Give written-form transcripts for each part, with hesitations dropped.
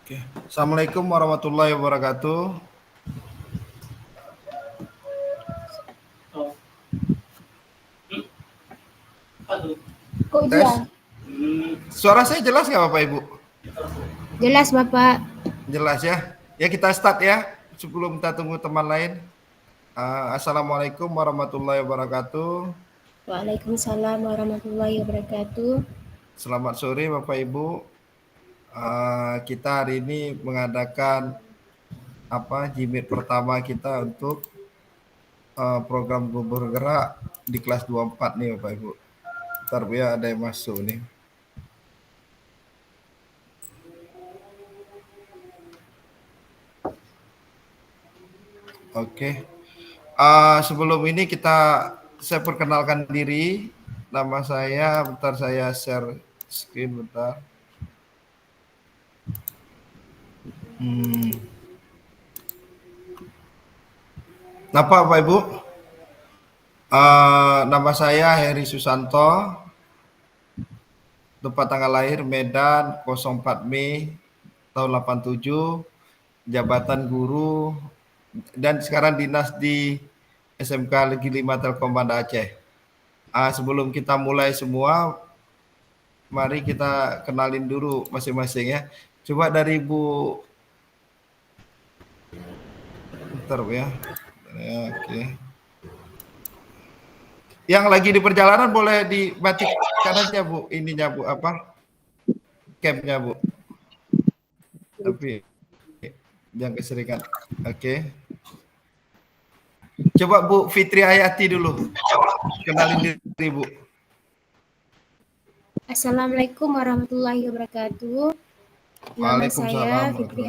Oke. Assalamualaikum warahmatullahi wabarakatuh. Tes. Suara saya jelas nggak Bapak Ibu? Jelas Bapak. Jelas ya. Ya kita start ya. Sebelum kita tunggu teman lain. Assalamualaikum warahmatullahi wabarakatuh. Waalaikumsalam warahmatullahi wabarakatuh. Selamat sore Bapak Ibu. Kita hari ini mengadakan jimit pertama kita untuk program bergerak di kelas 24 nih Bapak Ibu. Ntar ya ada yang masuk nih. Oke. Sebelum ini saya perkenalkan diri. Nama saya, bentar saya share screen bentar. Bapak Ibu? Nama saya Heri Susanto. Tempat tanggal lahir Medan 04 Mei tahun 87. Jabatan guru dan sekarang dinas di SMK Negeri 5 Telkom Banda Aceh. Sebelum kita mulai semua, mari kita kenalin dulu masing-masing ya. Coba dari Bu, bentar ya. Oke. Yang lagi di perjalanan boleh dimatikan aja Bu, ininya Bu Camnya Bu. Tapi jangan keseringan. Oke. Coba Bu Fitri Hayati dulu. Kenalin diri Bu. Assalamualaikum warahmatullahi wabarakatuh. Nama saya Fitri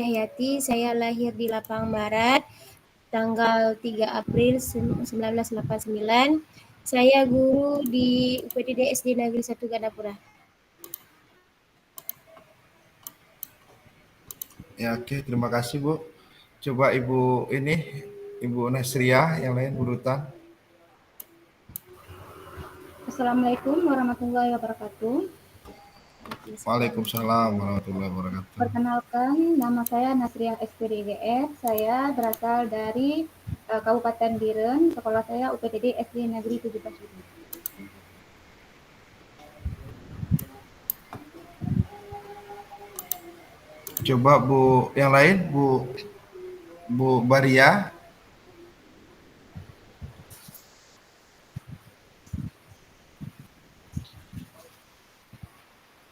Hayati. Saya lahir di Lapang Barat tanggal 3 April 1989. Saya guru di UPTD SD Negeri 1 Gandapura. Ya, oke, terima kasih Bu. Coba Ibu Nasria yang lain urutan. Assalamualaikum warahmatullahi wabarakatuh. Waalaikumsalam warahmatullahi wabarakatuh. Perkenalkan, nama saya Nasriah SPD IGF. Saya berasal dari Kabupaten Biren. Sekolah saya UPTD SD Negeri 17. Coba Bu yang lain, Bu Baria.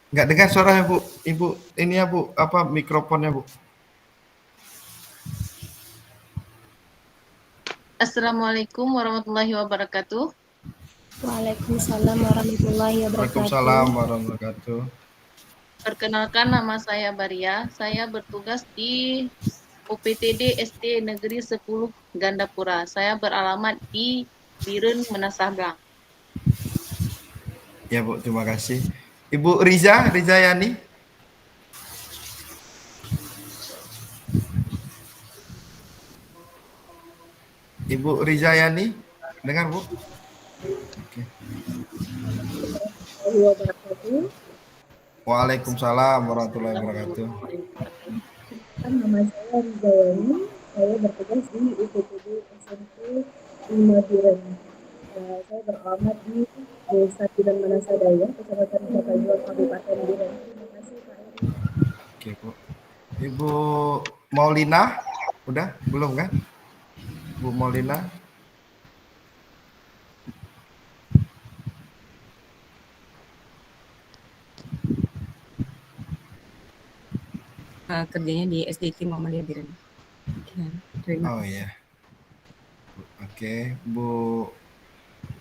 Nggak dengar suaranya Bu. Ibu ini ya Bu, mikrofonnya Bu. Assalamualaikum warahmatullahi wabarakatuh. Waalaikumsalam warahmatullahi wabarakatuh. Waalaikumsalam warahmatullahi wabarakatuh. Perkenalkan, nama saya Baria. Saya bertugas di UPTD SD Negeri 10 Gandapura. Saya beralamat di Biren, Menasahgang. Ya Bu, terima kasih. Ibu Riza Yani. Ibu Riza Yani, dengar Bu? Oke. Waalaikumsalam warahmatullahi wabarakatuh. Nama saya Riza Yani, saya bertugas di UPTD SMP 5 Biren. Saya beralamat di Desa Biren Manasadaya, Kecamatan Kota Kabupaten Biren. Terima kasih Pak Eri. Oke Bu. Ibu Maulina, udah? Belum kan? Bu Maulina. Kerjanya di SDT Muhammadiyah Biren. Oh iya. Oke,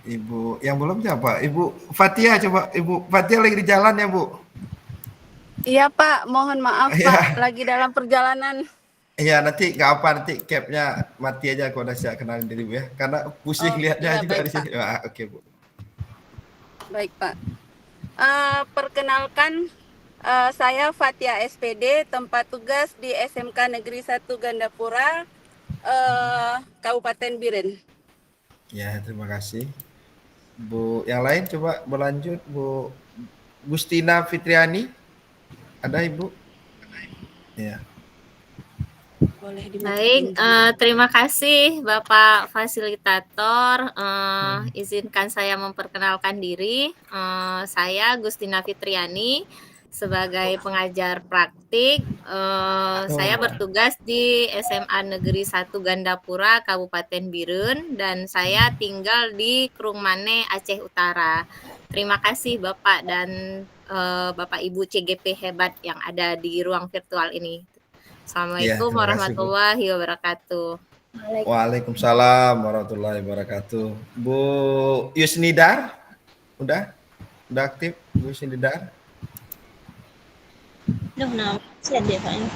Ibu yang belum siapa? Ibu Fatia, coba Ibu Fatia lagi di jalan ya Bu? Iya Pak, mohon maaf Ya. Pak, lagi dalam perjalanan. Iya, nanti nggak apa, nanti capnya mati aja kalau udah saya kenalin diri Bu ya, karena pusing lihatnya iya, juga baik, di sini. Oke Bu. Baik Pak. Perkenalkan, saya Fatia SPD, tempat tugas di SMK Negeri 1 Gandapura, Kabupaten Biren. Ya, terima kasih. Bu, yang lain coba berlanjut Bu Gustina Fitriani, ada Ibu? Ya. Boleh Baik, dimatiin. terima kasih Bapak Fasilitator. Izinkan saya memperkenalkan diri. Saya Gustina Fitriani sebagai pengajar praktik. Saya bertugas di SMA Negeri 1 Gandapura, Kabupaten Birun, dan saya tinggal di Krungmane, Aceh Utara. Terima kasih Bapak dan Bapak Ibu CGP hebat yang ada di ruang virtual ini. Ya, Assalamualaikum terima kasih Bu. warahmatullahi wabarakatuh. Waalaikumsalam warahmatullahi wabarakatuh. Bu Yusnidar, udah aktif Bu Yusnidar? Lúc nào sẽ điện thoại em.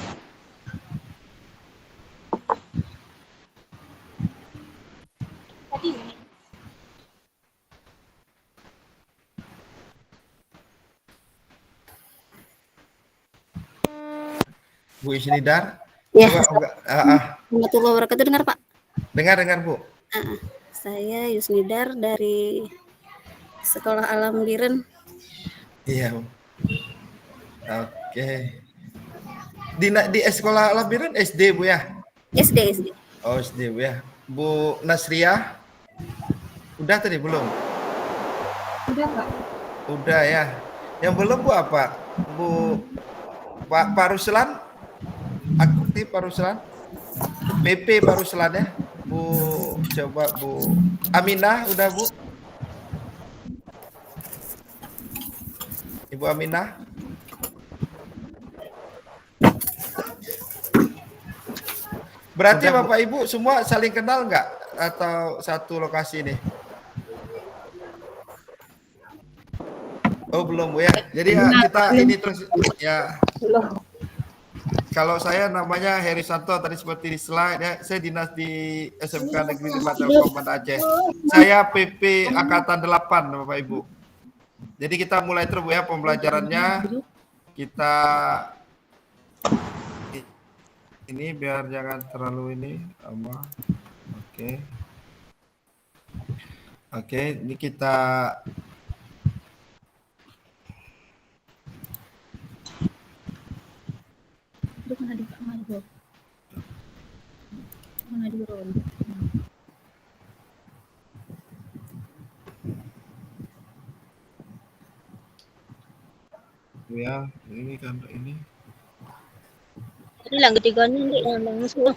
Bu Yusnidar? Ya, Coba, warahmatullahi wabarakatuh. Dengar Pak? dengar Bu. Saya Yusnidar dari Sekolah Alam Biren. Iya Bu. Oke. Di sekolah Labirin SD Bu ya? SD. Oh SD Bu ya. Bu Nasriah, udah tadi belum? Udah Pak. Udah ya. Yang belum Bu apa? Bu Pak Ruslan, aktif Pak Ruslan, PP Pak Ruslan ya. Bu coba Bu Aminah, udah Bu? Ibu Aminah? Berarti Udah, Bu. Bapak Ibu semua saling kenal nggak? Atau satu lokasi nih? Oh belum Bu ya. Jadi ya kita ini terus ya. Kalau saya namanya Heri Santo, tadi seperti di slide ya, saya dinas di SMK Negeri 5 Telkom Banda Aceh. Saya PP Angkatan 8 Bapak Ibu. Jadi kita mulai terus Bu ya pembelajarannya. Kita ini biar jangan terlalu ini sama. Oke, ini kita ya, ini kan ini. Ini lần ketiganya nih yang masuk.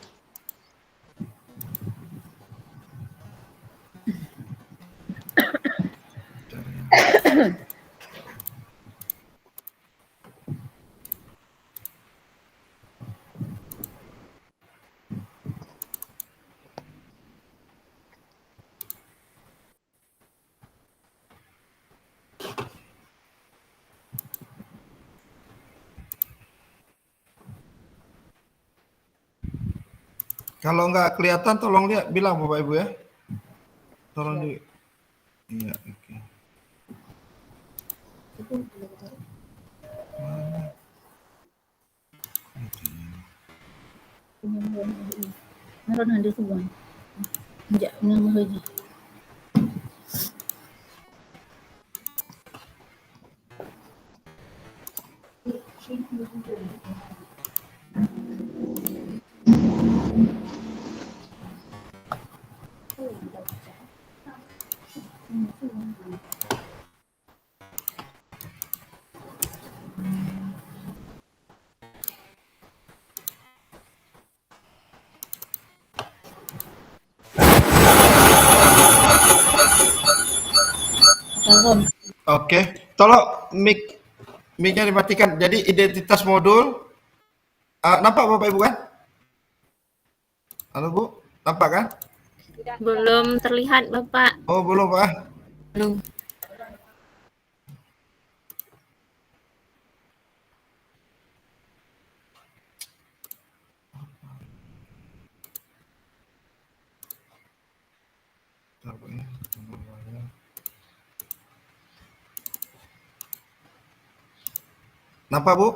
Kalau nggak kelihatan tolong lihat bilang Bapak Ibu ya. Tolong di. Iya, oke. Meron nanti semua. Enggak, nggak lagi. Oke, tolong mic-nya dimatikan. Jadi identitas modul nampak Bapak Ibu kan? Halo Bu, nampak kan? Belum terlihat Bapak. Oh belum Pak. Belum. Nampak Bu?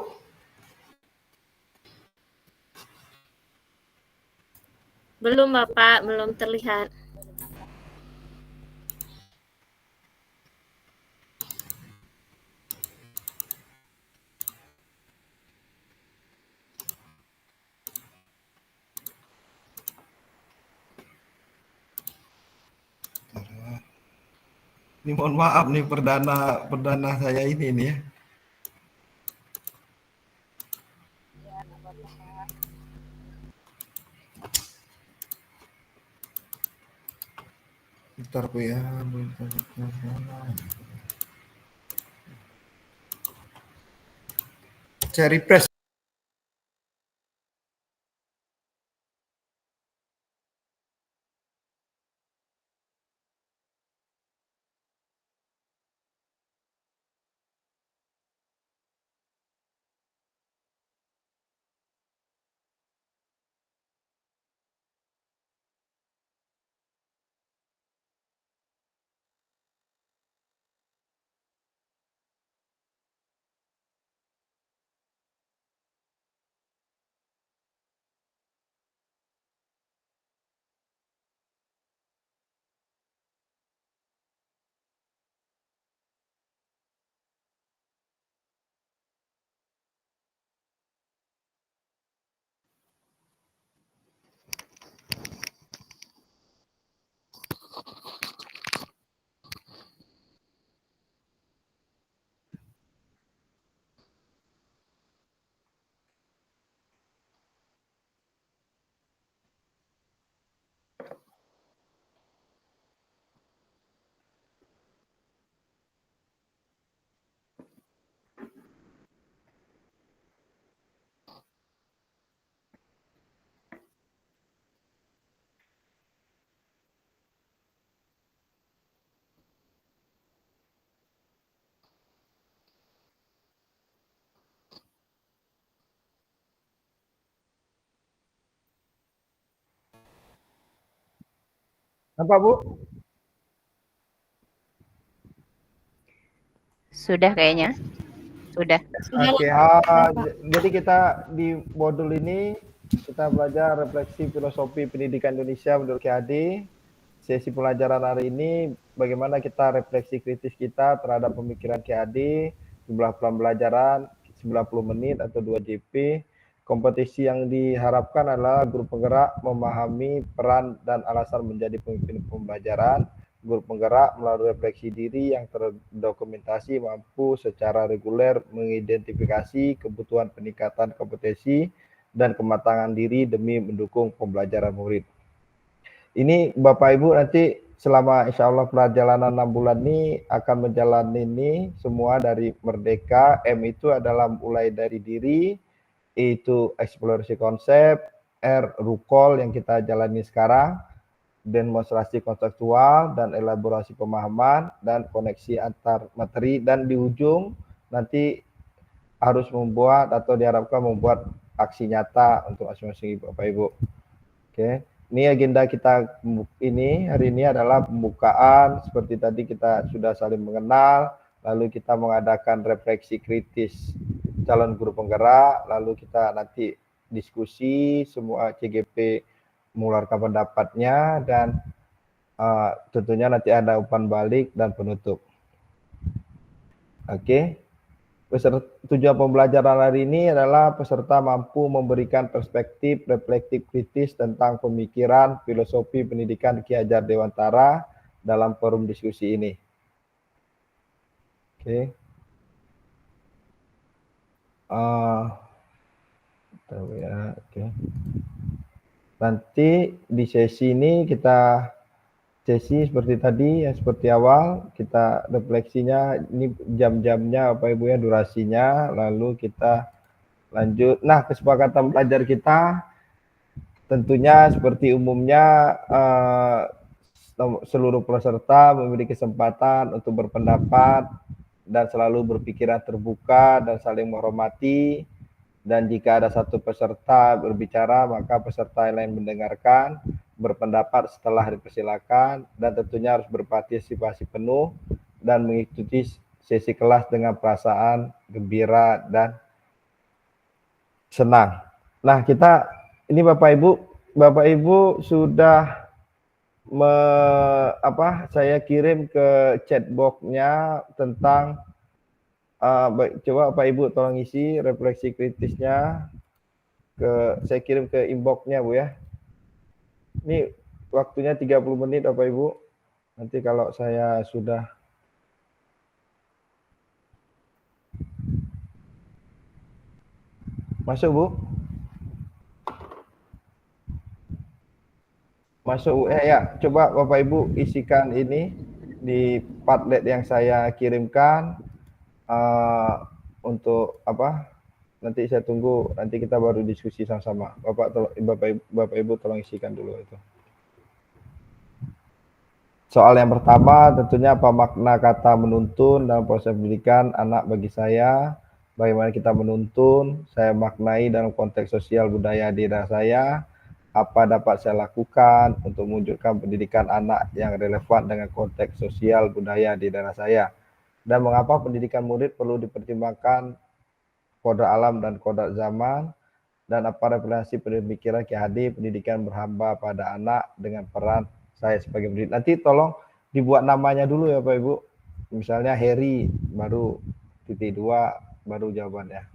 Belum Bapak, belum terlihat. Ini mohon maaf nih perdana saya ini nih ya. Bentar Bu ya. Saya refresh. Apa Bu? Sudah kayaknya. Sudah. Oke, jadi kita di modul ini kita belajar refleksi filosofi pendidikan Indonesia menurut KAD. Sesi pelajaran hari ini bagaimana kita refleksi kritis kita terhadap pemikiran KAD, jumlah pembelajaran 90 menit atau 2 JP. Kompetisi yang diharapkan adalah grup penggerak memahami peran dan alasan menjadi pemimpin pembelajaran. Grup penggerak melalui refleksi diri yang terdokumentasi mampu secara reguler mengidentifikasi kebutuhan peningkatan kompetensi dan kematangan diri demi mendukung pembelajaran murid. Ini Bapak Ibu nanti selama insya Allah perjalanan 6 bulan ini akan menjalani ini semua dari Merdeka. M itu adalah mulai dari diri, E itu eksplorasi konsep, R recall yang kita jalani sekarang, demonstrasi konseptual dan elaborasi pemahaman dan koneksi antar materi, dan di ujung nanti harus membuat atau diharapkan membuat aksi nyata untuk masing-masing Bapak Ibu. Oke, ini agenda kita ini hari ini adalah pembukaan seperti tadi kita sudah saling mengenal, lalu kita mengadakan refleksi kritis calon guru penggerak, lalu kita nanti diskusi semua CGP mengeluarkan pendapatnya, dan tentunya nanti ada umpan balik dan penutup. Oke. Tujuan pembelajaran hari ini adalah peserta mampu memberikan perspektif reflektif kritis tentang pemikiran filosofi pendidikan Ki Hajar Dewantara dalam forum diskusi ini. Oke. Ya, oke. Nanti di sesi ini kita seperti tadi ya, seperti awal kita refleksinya ini jam-jamnya Bapak Ibu ya, durasinya, lalu kita lanjut. Nah, kesepakatan belajar kita tentunya seperti umumnya seluruh peserta memiliki kesempatan untuk berpendapat dan selalu berpikiran terbuka dan saling menghormati. Dan jika ada satu peserta berbicara, maka peserta yang lain mendengarkan, berpendapat setelah dipersilakan, dan tentunya harus berpartisipasi penuh dan mengikuti sesi kelas dengan perasaan gembira dan senang. Nah, kita ini Bapak Ibu sudah saya kirim ke chatbox-nya tentang coba Bapak Ibu tolong isi refleksi kritisnya, saya kirim ke inbox-nya Bu ya. Ini waktunya 30 menit Bapak Ibu. Nanti kalau saya sudah Masuk, Bu? Masuk, Bu. Ya, coba Bapak Ibu isikan ini di Padlet yang saya kirimkan untuk apa? Nanti saya tunggu, nanti kita baru diskusi sama-sama. Bapak Ibu tolong isikan dulu itu. Soal yang pertama tentunya apa makna kata menuntun dalam proses pendidikan anak bagi saya, bagaimana kita menuntun, saya maknai dalam konteks sosial budaya di daerah saya, apa dapat saya lakukan untuk mewujudkan pendidikan anak yang relevan dengan konteks sosial budaya di daerah saya, dan mengapa pendidikan murid perlu dipertimbangkan kodrat alam dan kodrat zaman, dan apa referensi pemikiran Ki Hadi pendidikan berhamba pada anak dengan peran saya sebagai pendidik. Nanti tolong dibuat namanya dulu ya Pak Ibu. Misalnya Heri, baru titik 2, baru jawabannya.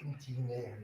Kencingnya ya.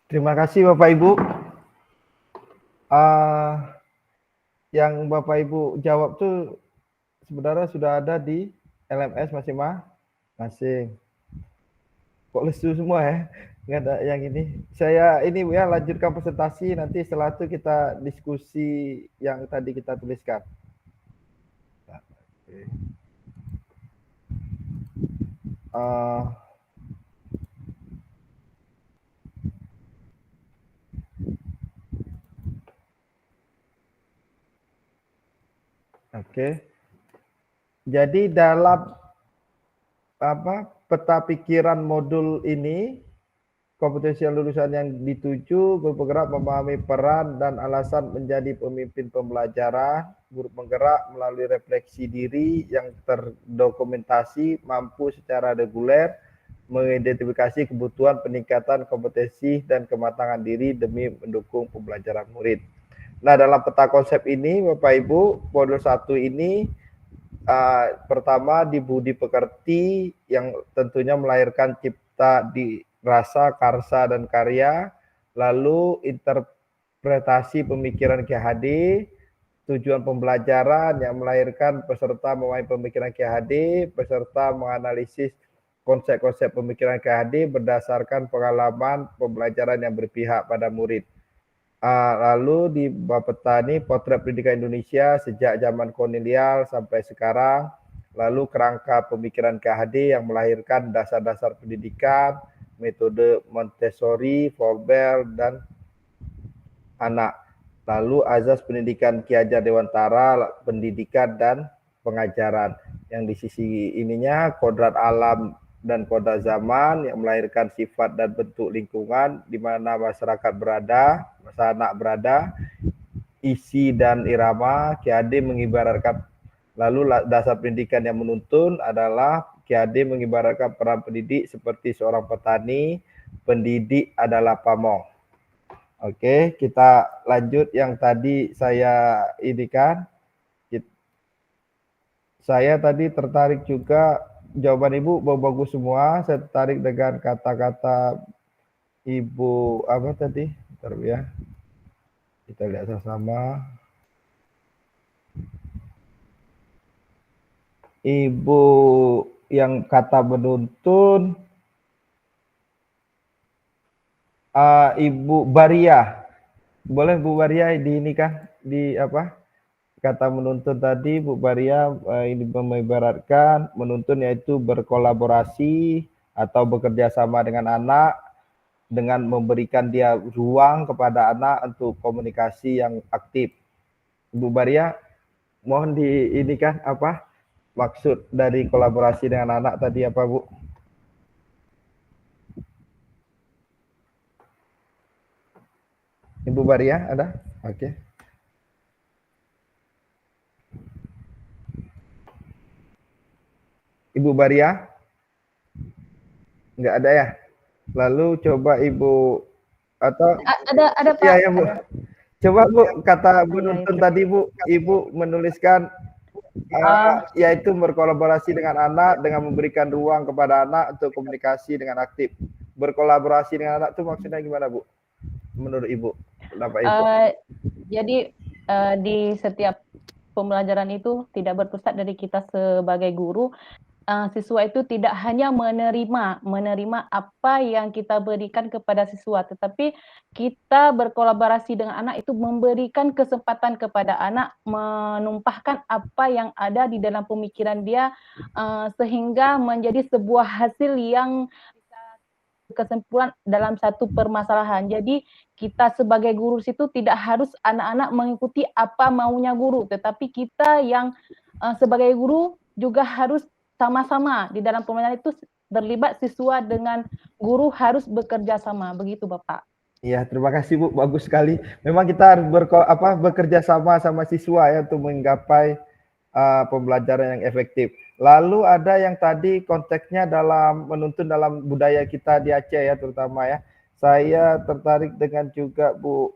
Terima kasih Bapak Ibu. Yang Bapak Ibu jawab tuh sebenarnya sudah ada di LMS masing-masing. Kok lesu semua ya? Nggak ada yang ini. Saya ini Bu ya, lanjutkan presentasi, nanti setelah itu kita diskusi yang tadi kita tuliskan. Oke. Jadi dalam peta pikiran modul ini, kompetensi lulusan yang dituju bergerak memahami peran dan alasan menjadi pemimpin pembelajaran, guru penggerak melalui refleksi diri yang terdokumentasi, mampu secara reguler mengidentifikasi kebutuhan peningkatan kompetensi dan kematangan diri demi mendukung pembelajaran murid. Nah, dalam peta konsep ini, Bapak Ibu, modul 1 ini pertama di budi pekerti yang tentunya melahirkan cipta di rasa, karsa, dan karya, lalu interpretasi pemikiran KHD, tujuan pembelajaran yang melahirkan peserta memahami pemikiran KHD, peserta menganalisis konsep-konsep pemikiran KHD berdasarkan pengalaman pembelajaran yang berpihak pada murid. Lalu di Bapeta ini potret pendidikan Indonesia sejak zaman kolonial sampai sekarang, lalu kerangka pemikiran KHD yang melahirkan dasar-dasar pendidikan, metode Montessori, Froebel, dan anak. Lalu azas pendidikan Ki Hajar Dewantara, pendidikan dan pengajaran. Yang di sisi ininya kodrat alam dan kodrat zaman yang melahirkan sifat dan bentuk lingkungan di mana masyarakat berada, anak berada, isi dan irama. KHD mengibaratkan, lalu dasar pendidikan yang menuntun adalah KHD mengibaratkan peran pendidik seperti seorang petani, pendidik adalah pamong. Oke, kita lanjut yang tadi saya indikan. Saya tadi tertarik juga, jawaban Ibu bagus semua. Saya tertarik dengan kata-kata Ibu apa tadi? Bentar ya. Kita lihat sama-sama. Ibu yang kata menuntun, Ibu Baria. Boleh Bu Baria di ini kan? Di apa? Kata menuntun tadi Bu Baria ini mengibaratkan menuntun yaitu berkolaborasi atau bekerja sama dengan anak dengan memberikan dia ruang kepada anak untuk komunikasi yang aktif. Bu Baria, mohon di ini kan apa maksud dari kolaborasi dengan anak tadi apa Bu? Ibu Baria ada? Oke. Ibu Baria? Enggak ada ya? Lalu coba Ibu atau ada Pak. Ya Bu. Coba Bu kata menuntun tadi Bu, Ibu menuliskan yaitu berkolaborasi dengan anak dengan memberikan ruang kepada anak untuk komunikasi dengan aktif. Berkolaborasi dengan anak itu maksudnya gimana Bu? Menurut Ibu? Kenapa Ibu? Jadi di setiap pembelajaran itu tidak berpusat dari kita sebagai guru. Siswa itu tidak hanya menerima apa yang kita berikan kepada siswa, tetapi kita berkolaborasi dengan anak itu memberikan kesempatan kepada anak menumpahkan apa yang ada di dalam pemikiran dia sehingga menjadi sebuah hasil yang kesimpulan dalam satu permasalahan. Jadi kita sebagai guru situ tidak harus anak-anak mengikuti apa maunya guru, tetapi kita yang sebagai guru juga harus sama-sama di dalam pembelajaran itu terlibat siswa dengan guru harus bekerja sama, begitu Bapak. Iya, terima kasih Bu, bagus sekali. Memang kita harus bekerja sama siswa ya untuk menggapai pembelajaran yang efektif. Lalu ada yang tadi konteksnya dalam menuntun dalam budaya kita di Aceh ya terutama ya. Saya tertarik dengan juga Bu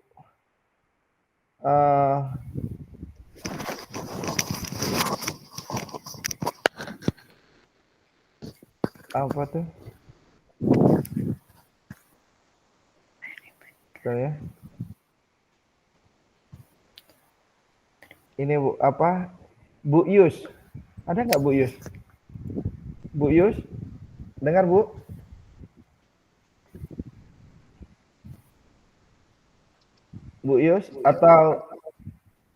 apa tuh? Saya. Ini Bu, apa? Bu Yus. Ada nggak Bu Yus? Bu Yus? Dengar Bu? Bu Yus atau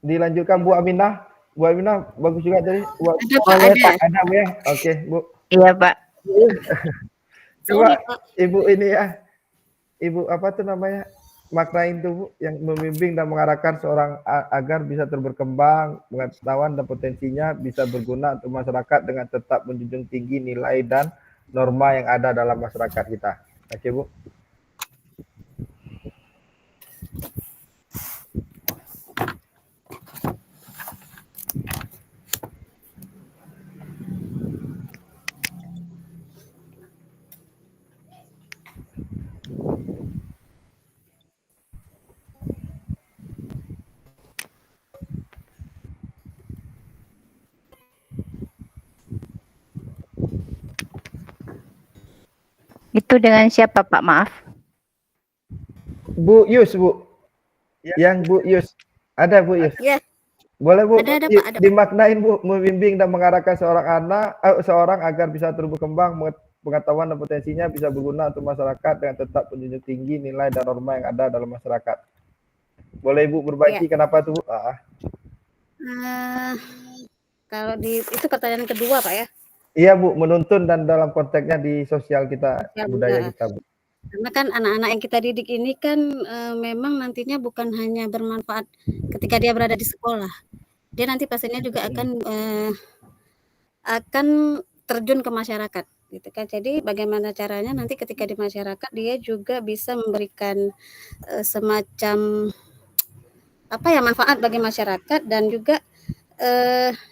dilanjutkan Bu Aminah? Bu Aminah bagus juga tadi. Ada Pak, ada. Ada Bu ya? Oke Bu. Iya Pak. Coba Sorry, Pak. Ibu ini ya. Ibu apa tuh namanya? Maknain tuh Bu, yang membimbing dan mengarahkan seorang agar bisa terus berkembang, pengetahuan dan potensinya bisa berguna untuk masyarakat dengan tetap menjunjung tinggi nilai dan norma yang ada dalam masyarakat kita. Oke Bu. Itu dengan siapa Pak? Maaf. Bu Yus Bu. Yang Bu Yus. Ada Bu Yus. Ya, Boleh Bu, ada Pak, ada Pak. dimaknain Bu, membimbing dan mengarahkan seorang agar bisa terus berkembang, pengetahuan dan potensinya bisa berguna untuk masyarakat dengan tetap menjunjung tinggi nilai dan norma yang ada dalam masyarakat. Boleh Ibu berbagi kenapa tuh Bu? Kalau itu pertanyaan kedua Pak ya. Iya Bu, menuntun dan dalam konteksnya di sosial kita, budaya kita Bu. Karena kan anak-anak yang kita didik ini kan memang nantinya bukan hanya bermanfaat ketika dia berada di sekolah. Dia nanti pastinya juga akan terjun ke masyarakat gitu kan. Jadi bagaimana caranya nanti ketika di masyarakat dia juga bisa memberikan semacam manfaat bagi masyarakat, dan juga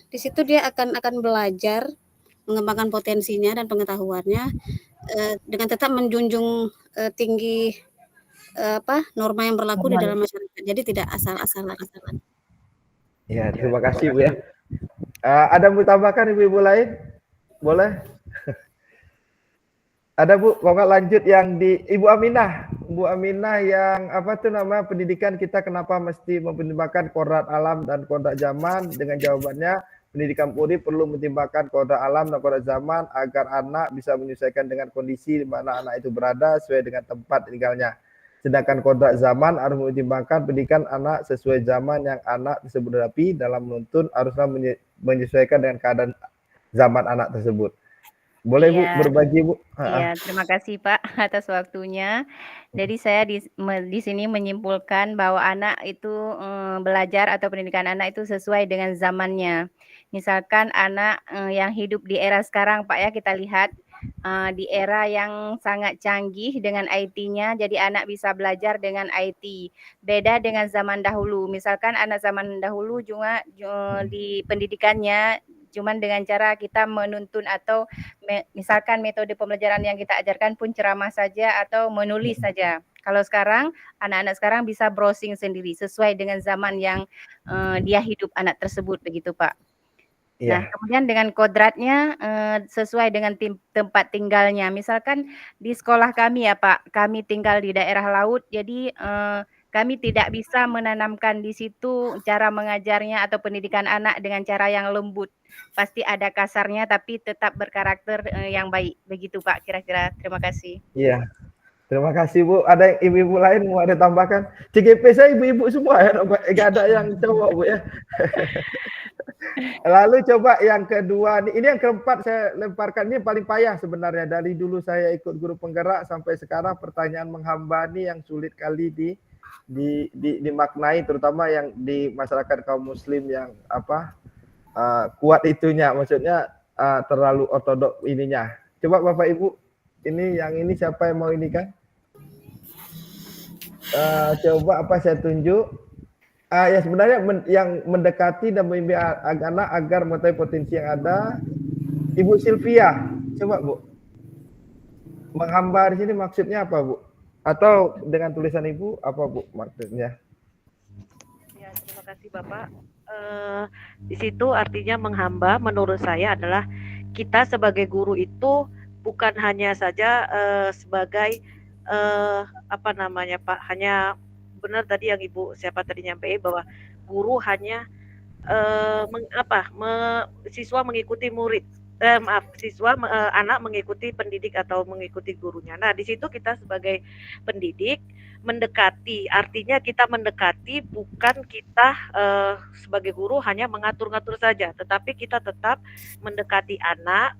di situ dia akan belajar mengembangkan potensinya dan pengetahuannya dengan tetap menjunjung tinggi norma yang berlaku di dalam masyarakat. Jadi tidak asal-asalan. Ya, terima kasih Bu ya. Ada mau tambahkan ibu-ibu lain? Boleh? Ada Bu, kalau nggak lanjut yang di Ibu Aminah. Bu Aminah yang pendidikan kita kenapa mesti mempertimbangkan kodrat alam dan kodrat zaman, dengan jawabannya pendidikan Polri perlu mempertimbangkan kodrat alam dan kodrat zaman agar anak bisa menyesuaikan dengan kondisi di mana anak itu berada sesuai dengan tempat tinggalnya. Sedangkan kodrat zaman harus mempertimbangkan pendidikan anak sesuai zaman yang anak tersebut hadapi, dalam menuntun haruslah menyesuaikan dengan keadaan zaman anak tersebut. Boleh Bu berbagi Bu? Iya, terima kasih Pak atas waktunya. Jadi saya di sini menyimpulkan bahwa anak itu belajar atau pendidikan anak itu sesuai dengan zamannya. Misalkan anak yang hidup di era sekarang Pak ya, kita lihat di era yang sangat canggih dengan IT-nya, jadi anak bisa belajar dengan IT. Beda dengan zaman dahulu. Misalkan anak zaman dahulu juga di pendidikannya cuman dengan cara kita menuntun atau misalkan metode pembelajaran yang kita ajarkan pun ceramah saja atau menulis saja. Kalau sekarang, anak-anak sekarang bisa browsing sendiri sesuai dengan zaman yang dia hidup anak tersebut, begitu Pak. Nah, kemudian dengan kodratnya sesuai dengan tempat tinggalnya. Misalkan di sekolah kami ya Pak, kami tinggal di daerah laut, jadi kami tidak bisa menanamkan di situ cara mengajarnya atau pendidikan anak dengan cara yang lembut. Pasti ada kasarnya tapi tetap berkarakter yang baik. Begitu Pak kira-kira. Terima kasih. Iya. Terima kasih Bu. Ada ibu-ibu lain mau ada tambahkan? CGP saya ibu-ibu semua ya, enggak ada yang cowok Bu ya. Lalu coba yang kedua, ini yang keempat saya lemparkan, ini paling payah sebenarnya. Dari dulu saya ikut guru penggerak sampai sekarang, pertanyaan menghamba ini yang sulit kali dimaknai, terutama yang di masyarakat kaum muslim yang kuat itunya, maksudnya terlalu ortodok ininya. Coba Bapak Ibu, ini yang ini siapa yang mau ini kan? Coba saya tunjuk. Ya sebenarnya yang mendekati dan membimbing anak agar mengetahui potensi yang ada. Ibu Sylvia, coba Bu. Menghamba di sini maksudnya apa Bu? Atau dengan tulisan Ibu apa Bu maksudnya? Ya, terima kasih Bapak. Di situ artinya menghamba menurut saya adalah kita sebagai guru itu bukan hanya saja sebagai Pak, hanya benar tadi yang Ibu siapa tadi nyampein bahwa guru hanya siswa mengikuti murid. Anak mengikuti pendidik atau mengikuti gurunya. Nah, di situ kita sebagai pendidik mendekati, artinya kita mendekati, bukan kita sebagai guru hanya mengatur-ngatur saja, tetapi kita tetap mendekati anak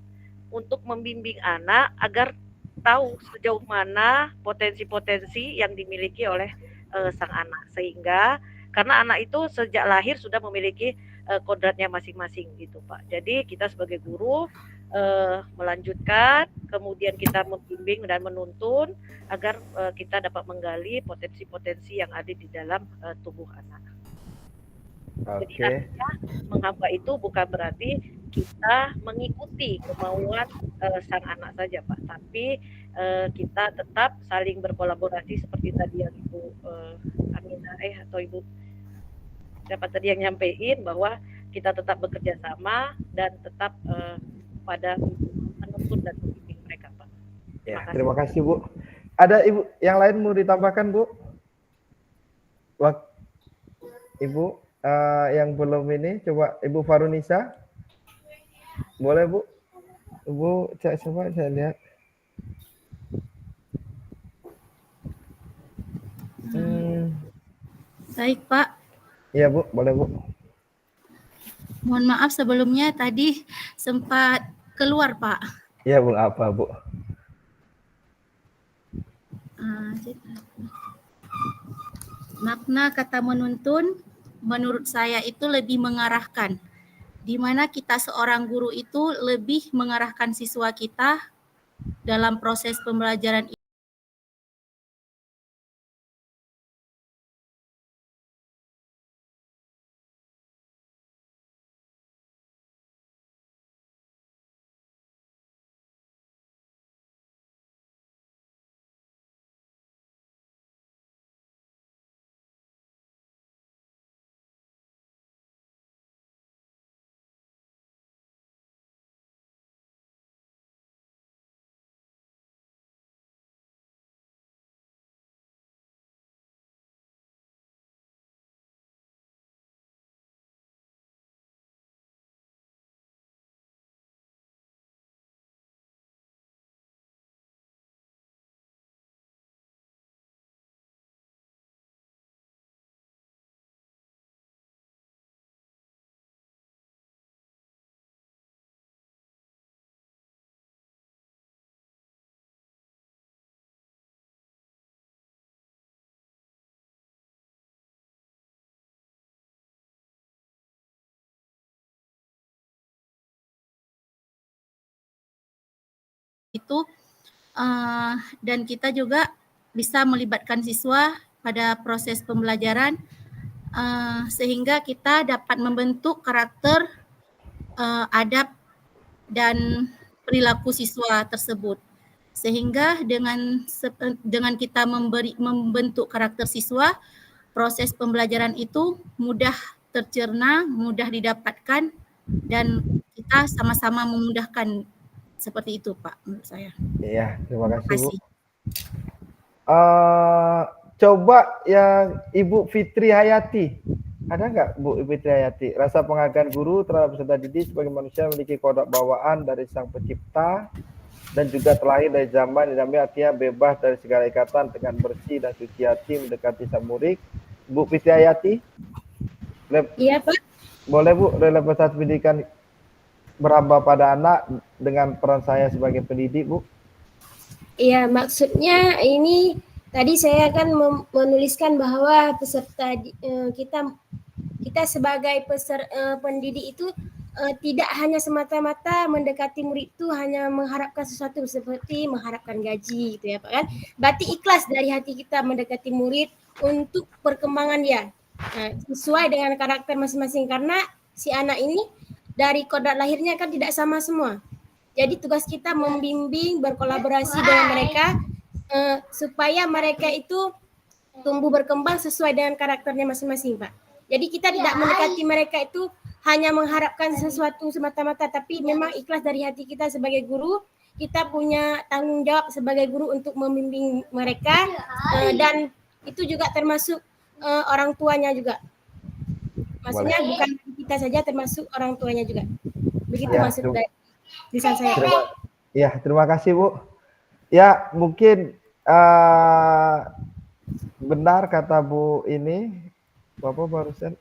untuk membimbing anak agar tahu sejauh mana potensi-potensi yang dimiliki oleh sang anak, sehingga karena anak itu sejak lahir sudah memiliki kodratnya masing-masing gitu Pak. Jadi kita sebagai guru melanjutkan, kemudian kita membimbing dan menuntun agar kita dapat menggali potensi-potensi yang ada di dalam tubuh anak. Jadi artinya menghamba itu bukan berarti kita mengikuti kemauan sang anak saja Pak, tapi kita tetap saling berkolaborasi seperti tadi yang Ibu Aminah atau Ibu siapa tadi yang nyampein bahwa kita tetap bekerja sama dan tetap pada menuntun dan membimbing mereka Pak. Ya, terima kasih Bu. Ada Ibu yang lain mau ditambahkan Bu? Ibu yang belum ini, coba Ibu Farunisa. Boleh Bu? Ibu coba saya lihat. Baik Pak. Iya Bu, boleh Bu. Mohon maaf sebelumnya tadi sempat keluar Pak. Iya Bu, apa Bu? Makna kata menuntun menurut saya itu lebih mengarahkan, di mana kita seorang guru itu lebih mengarahkan siswa kita dalam proses pembelajaran itu dan kita juga bisa melibatkan siswa pada proses pembelajaran sehingga kita dapat membentuk karakter, adab dan perilaku siswa tersebut. Sehingga dengan kita membentuk karakter siswa, proses pembelajaran itu mudah tercerna, mudah didapatkan, dan kita sama-sama memudahkan. Seperti itu Pak menurut saya. Iya, terima kasih Bu. Coba yang Ibu Fitri Hayati. Ada nggak Bu Ibu Fitri Hayati? Rasa penghargaan guru terhadap peserta didik sebagai manusia memiliki kodrat bawaan dari Sang Pencipta dan juga terlahir dari zaman yang artinya bebas dari segala ikatan dengan bersih dan suci hati mendekati sang murid. Bu Fitri Hayati? Iya Pak. Boleh Bu, relevansi pendidikan berhamba pada anak dengan peran saya sebagai pendidik Bu? Iya, maksudnya ini tadi saya akan menuliskan bahwa peserta kita sebagai pendidik itu tidak hanya semata-mata mendekati murid itu hanya mengharapkan sesuatu seperti mengharapkan gaji gitu ya Pak kan. Berarti ikhlas dari hati kita mendekati murid untuk perkembangan dia sesuai dengan karakter masing-masing, karena si anak ini dari kodrat lahirnya kan tidak sama semua. Jadi tugas kita membimbing, berkolaborasi dengan mereka supaya mereka itu tumbuh berkembang sesuai dengan karakternya masing-masing, Pak. Jadi kita tidak mendekati mereka itu hanya mengharapkan sesuatu semata-mata, tapi memang ikhlas dari hati kita sebagai guru. Kita punya tanggung jawab sebagai guru untuk membimbing mereka dan itu juga termasuk orang tuanya juga. Maksudnya Boleh. bukan kita saja, termasuk orang tuanya juga. Begitu Ya, maksud dari tulisan saya. Terima kasih Bu. Ya, mungkin benar kata Bu ini, Bapak barusan,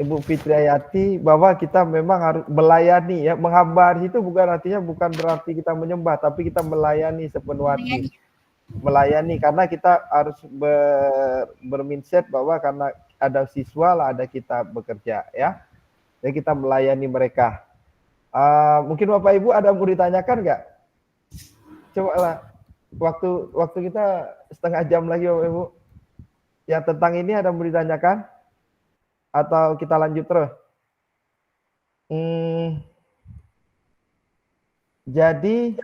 Ibu Fitriayati, bahwa kita memang harus melayani ya. Menghambar itu bukan artinya bukan berarti kita menyembah, tapi kita melayani sepenuh hati. Melayani karena kita harus bermindset bahwa karena ada siswa lah ada kita bekerja ya. Jadi kita melayani mereka. Mungkin Bapak Ibu ada mau ditanyakan nggak? Coba lah. Waktu kita setengah jam lagi Bapak Ibu. Ya tentang ini ada mau ditanyakan? Atau kita lanjut terus? Jadi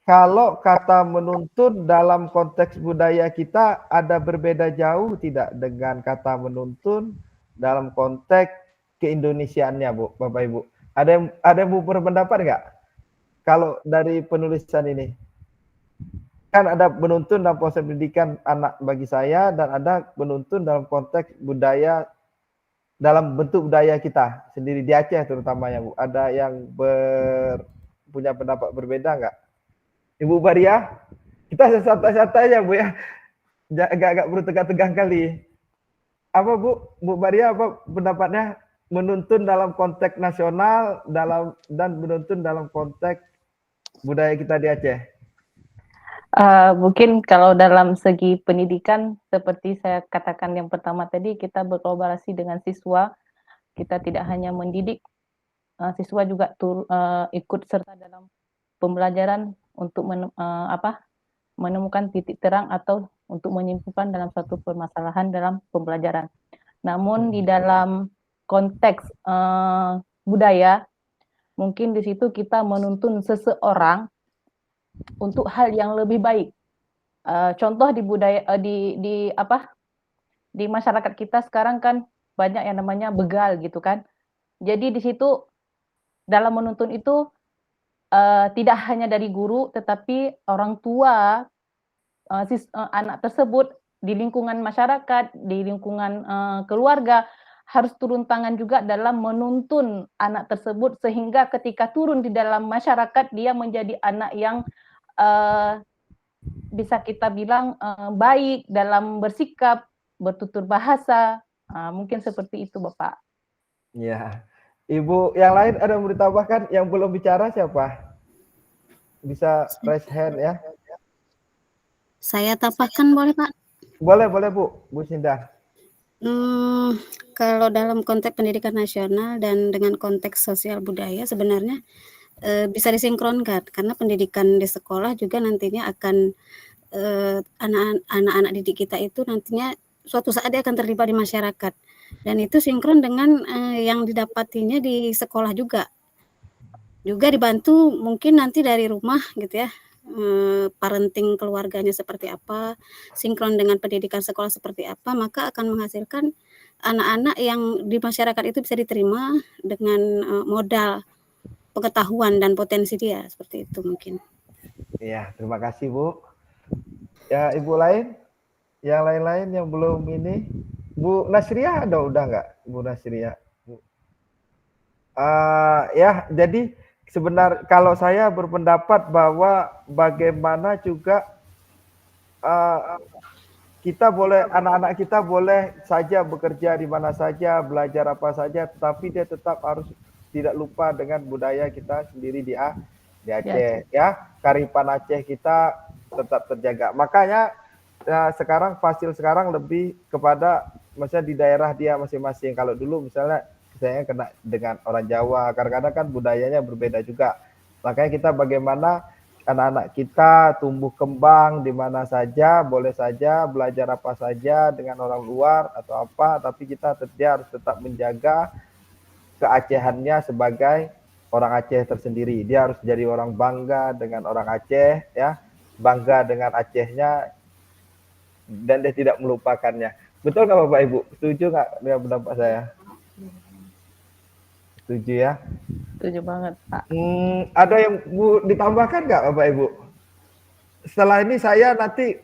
kalau kata menuntun dalam konteks budaya kita ada berbeda jauh tidak dengan kata menuntun dalam konteks keindonesiaannya, Bu, Bapak Ibu? Ada yang mau berpendapat nggak? Kalau dari penulisan ini, kan ada menuntun dalam proses pendidikan anak bagi saya dan ada menuntun dalam konteks budaya, dalam bentuk budaya kita sendiri di Aceh terutamanya, Bu. Ada yang punya pendapat berbeda nggak? Ibu Baria, kita santai-santai aja Bu ya, agak-agak perlu tegang-tegang kali. Apa Bu Baria, apa pendapatnya menuntun dalam konteks nasional dan menuntun dalam konteks budaya kita di Aceh? Mungkin kalau dalam segi pendidikan, seperti saya katakan yang pertama tadi, kita berkolaborasi dengan siswa, kita tidak hanya mendidik, siswa juga ikut serta dalam pembelajaran untuk menemukan titik terang atau untuk menyimpulkan dalam suatu permasalahan dalam pembelajaran. Namun di dalam konteks budaya, mungkin di situ kita menuntun seseorang untuk hal yang lebih baik. Contoh di budaya di masyarakat kita sekarang kan banyak yang namanya begal gitu kan. Jadi di situ dalam menuntun itu tidak hanya dari guru, tetapi orang tua anak tersebut di lingkungan masyarakat, di lingkungan keluarga harus turun tangan juga dalam menuntun anak tersebut sehingga ketika turun di dalam masyarakat dia menjadi anak yang bisa kita bilang baik dalam bersikap, bertutur bahasa, mungkin seperti itu Bapak. Ya, Ibu yang lain ada yang mau ditambahkan? Yang belum bicara siapa? Bisa raise hand ya. Saya tambahkan boleh Pak? Boleh Bu Sinda. Kalau dalam konteks pendidikan nasional dan dengan konteks sosial budaya sebenarnya bisa disinkronkan karena pendidikan di sekolah juga nantinya akan anak-anak didik kita itu nantinya suatu saat dia akan terlibat di masyarakat dan itu sinkron dengan yang didapatinya di sekolah juga dibantu mungkin nanti dari rumah gitu ya, parenting keluarganya seperti apa, sinkron dengan pendidikan sekolah seperti apa, maka akan menghasilkan anak-anak yang di masyarakat itu bisa diterima dengan modal pengetahuan dan potensi dia, seperti itu mungkin. Iya, terima kasih Bu. Ya Ibu lain, yang lain-lain yang belum ini, Bu Nasriah ada udah nggak, Bu Nasriah? Ya, jadi sebenarnya kalau saya berpendapat bahwa bagaimana juga kita boleh, anak-anak kita boleh saja bekerja di mana saja, belajar apa saja, tetapi dia tetap harus tidak lupa dengan budaya kita sendiri di Aceh, ya. Kearifan Aceh kita tetap terjaga. Makanya sekarang Fasil sekarang lebih kepada misalnya di daerah dia masing-masing. Kalau dulu misalnya saya kena dengan orang Jawa, kadang-kadang kan budayanya berbeda juga. Makanya kita bagaimana anak-anak kita tumbuh kembang di mana saja, boleh saja belajar apa saja dengan orang luar atau apa, tapi dia harus tetap menjaga keacehannya sebagai orang Aceh tersendiri. Dia harus jadi orang bangga dengan orang Aceh, ya, bangga dengan Acehnya, dan dia tidak melupakannya. Betul nggak Bapak Ibu? Setuju nggak dengan pendapat saya? Setuju ya? Setuju banget Pak. Ada yang Bu ditambahkan nggak Bapak Ibu? setelah ini saya nanti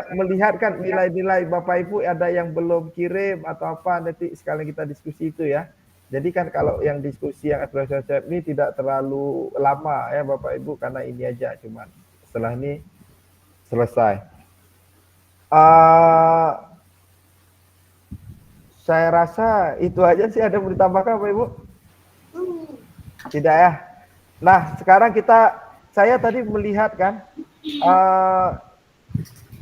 melihatkan nilai-nilai Bapak Ibu ada yang belum kirim atau apa, nanti sekalian kita diskusi itu ya. Jadi kan kalau yang diskusi yang advisor ini tidak terlalu lama ya Bapak Ibu, karena ini aja cuman setelah ini selesai. Saya rasa itu aja sih. Ada yang mau ditambahkan Bapak Ibu? Tidak ya. Nah sekarang saya tadi melihat kan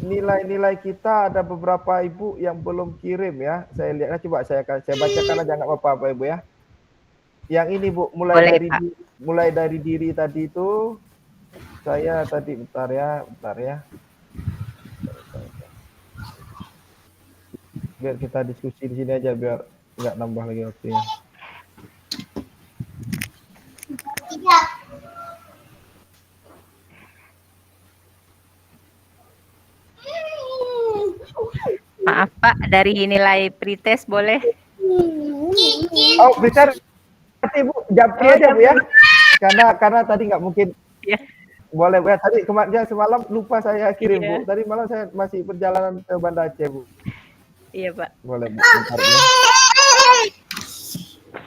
nilai-nilai kita ada beberapa ibu yang belum kirim ya. Saya lihatnya, coba saya bacakan aja nggak apa-apa Bapak Ibu ya. Yang ini Bu, mulai dari diri tadi itu saya tadi bentar ya. Biar kita diskusi di sini aja biar nggak nambah lagi waktunya. Maaf Pak, dari nilai pretest boleh? Oh, bisa nanti Bu, japri aja Bu ya. Karena tadi nggak mungkin. Ya. Boleh Bu ya. Tadi kemarin semalam lupa saya kirim Bu. Tadi malam saya masih perjalanan ke Banda Aceh Bu. Iya Pak. Boleh Bu. Bentar, ya.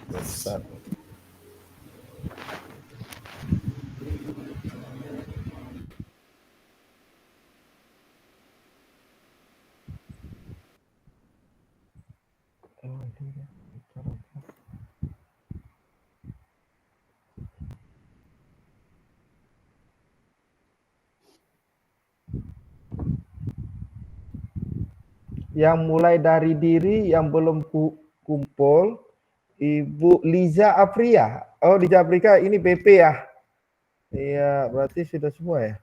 Bentar. Yang mulai dari diri yang belum kumpul, Ibu Liza Afria. Oh, Liza Afrika ini BP ya? Iya, berarti sudah semua ya.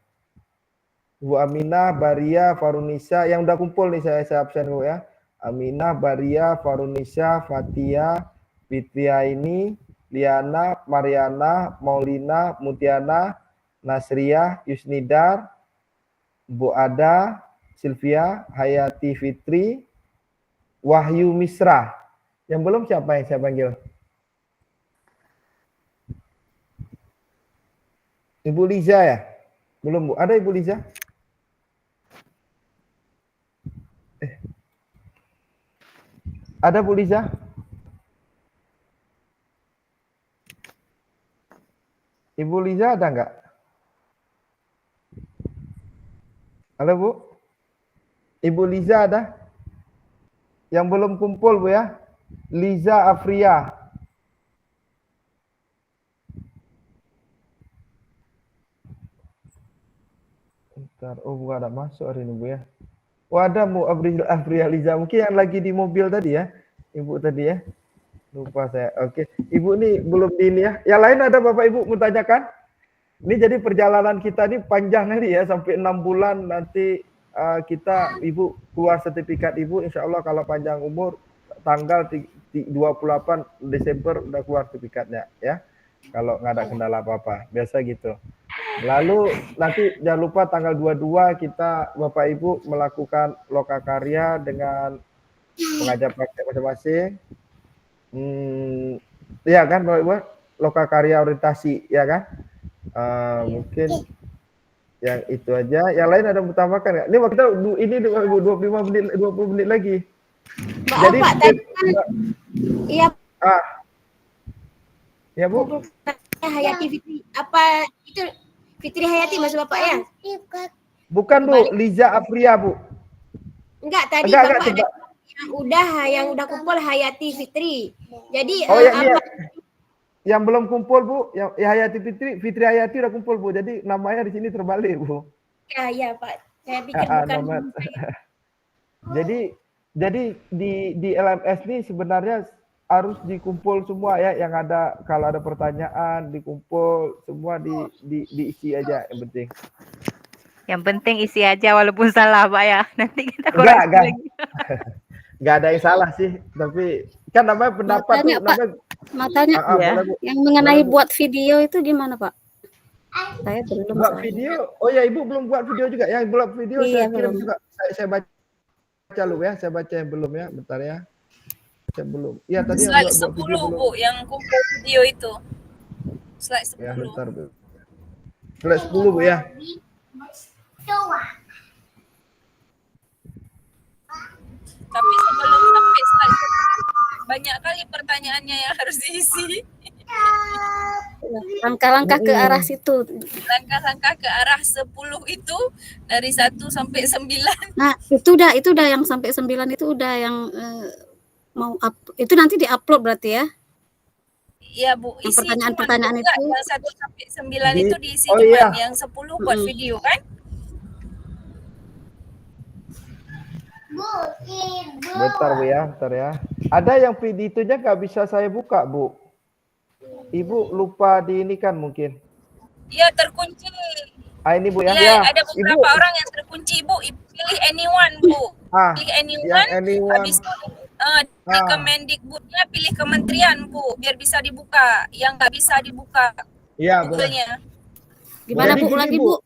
Ibu Aminah, Baria, Farunisa, yang udah kumpul nih saya absen Bu ya. Aminah, Baria, Farunisa, Fatia, Fitriaini, Liana, Mariana, Maulina, Mutiana, Nasriah, Yusnidar, Bu Ada, Sylvia, Hayati Fitri, Wahyu Misra. Yang belum siapa yang saya panggil? Ibu Liza ya? Belum Bu. Ada Ibu Liza? Ada Bu Liza? Ibu Liza ada nggak? Halo Bu? Ibu Liza ada? Yang belum kumpul Bu ya? Liza Afria. Bentar. Oh bukan ada masuk hari ini Bu ya? Oh ada Bu Afria Liza. Mungkin yang lagi di mobil tadi ya? Ibu tadi ya? Lupa saya. Oke. Ibu ini belum di ini ya? Yang lain ada Bapak Ibu mau tanyakan? Ini jadi perjalanan kita ini panjang nih ya. Sampai 6 bulan nanti kita Ibu keluar sertifikat Ibu, insya Allah kalau panjang umur tanggal 28 Desember udah keluar sertifikatnya ya, kalau nggak ada kendala apa-apa, biasa gitu. Lalu nanti jangan lupa tanggal 22 kita Bapak Ibu melakukan lokakarya dengan pengajar praktek masing-masing. Ya kan Bapak Ibu, lokakarya orientasi ya kan. Mungkin yang itu aja. Yang lain ada mau tambahkan nggak? Ini waktu ini 25 menit, 20 menit lagi. Maaf, jadi Pak, tadi iya. Ya Bu. Hayati Fitri. Apa itu Fitri Hayati maksud Bapak ya? Bukan Bu, Liza Afria Bu. Enggak, tadi Bapak yang udah kumpul Hayati Fitri. Jadi yang belum kumpul Bu, yang Hayati Fitri Hayati udah kumpul Bu. Jadi namanya di sini terbalik Bu. Ya Pak. Saya pikir bukan. Jadi di LMS ini sebenarnya harus dikumpul semua ya, yang ada kalau ada pertanyaan dikumpul semua diisi aja yang penting. Yang penting isi aja walaupun salah Pak ya. Nanti kita koreksi lagi. Enggak ada yang salah sih, tapi kan namanya pendapat Matanya ya. Yang mengenai buat video itu gimana Pak? Saya belum buat video. Oh ya Ibu belum buat video juga. Yang buat video saya kirim juga. Saya baca lu ya. Saya baca yang belum ya. Bentar ya. Saya belum. Iya tadi slide yang 10 Bu yang kumpul video itu. Slide 10. Ya bentar Bu. Slide 10 Bu ya. Tapi sebelum sampai slide banyak kali pertanyaannya yang harus diisi. Langkah-langkah ke arah situ. Langkah-langkah ke arah 10 itu dari 1 sampai 9. Nah, itu udah yang sampai 9 itu udah yang mau itu nanti di-upload berarti ya? Iya Bu, Yang isi pertanyaan-pertanyaan enggak, itu. yang 1 sampai 9 itu diisi oh cuman, iya. yang 10 buat video kan? Bentar Bu ya, bentar ya. Ada yang itunya nggak bisa saya buka Bu. Ibu lupa di ini kan mungkin. Iya terkunci. Ini Bu ya. Iya, Ya, ada beberapa Ibu. orang yang terkunci Bu. Pilih anyone Bu. Pilih anyone. Yang anyone. Habis itu di Kemendikbudnya pilih kementerian Bu, biar bisa dibuka. Yang nggak bisa dibuka Iya, boleh. Google-nya. Gimana Bu lagi Bu?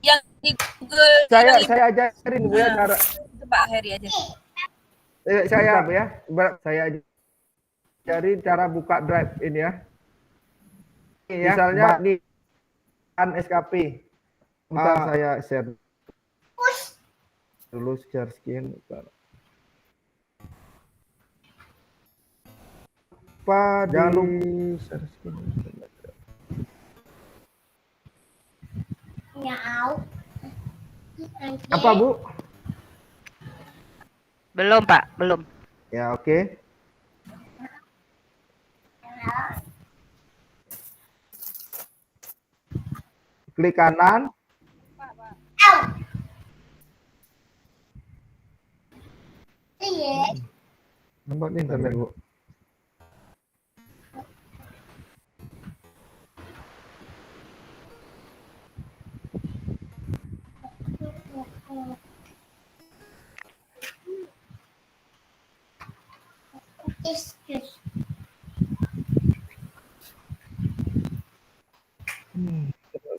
Yang di Google. Saya ajarin Bu ya cara. Coba Heri aja. Saya Bu ya. Saya ajarin cara buka Drive ini ya. Misalnya di SKP. Bentar saya share dulu, share screen. Jangan lupa share screen. Apa Bu? Belum Pak, belum. Ya oke. Klik kanan. Lambat nih internet Bu.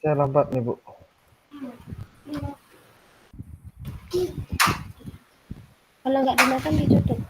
Saya lambat nih Bu. Kalau nggak dimakan ditutup.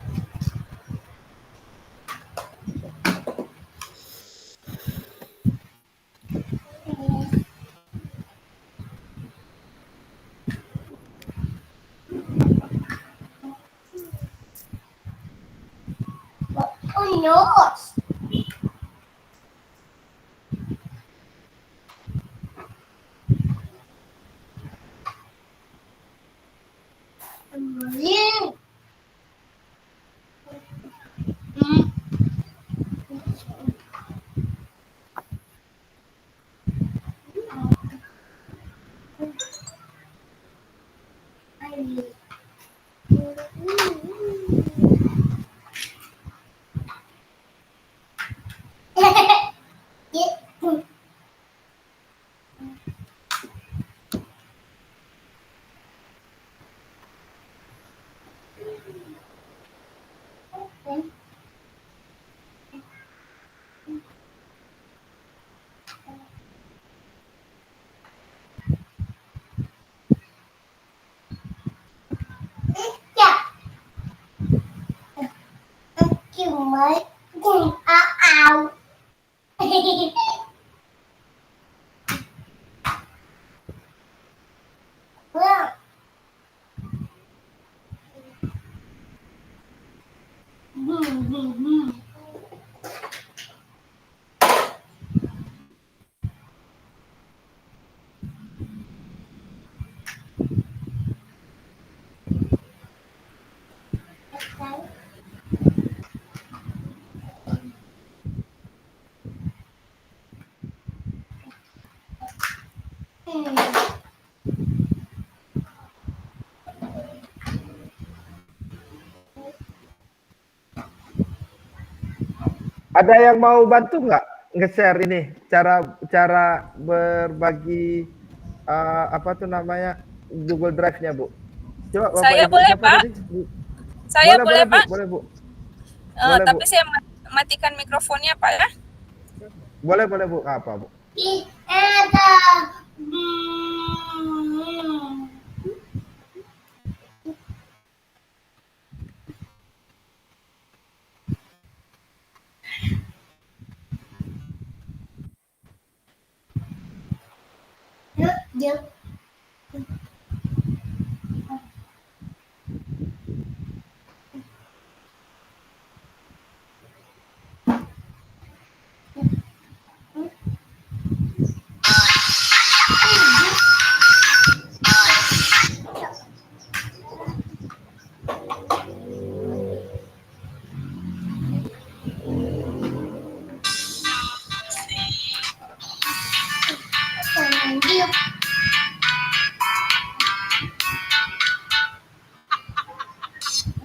Ada yang mau bantu nggak nge-share ini cara berbagi apa tuh namanya Google Drive-nya Bu? Coba Bapak Saya Ibu, boleh siapa Pak? tadi? Saya boleh Bu, Pak? boleh Bu. Tapi saya matikan mikrofonnya Pak ya. Boleh Bu. Apa Bu?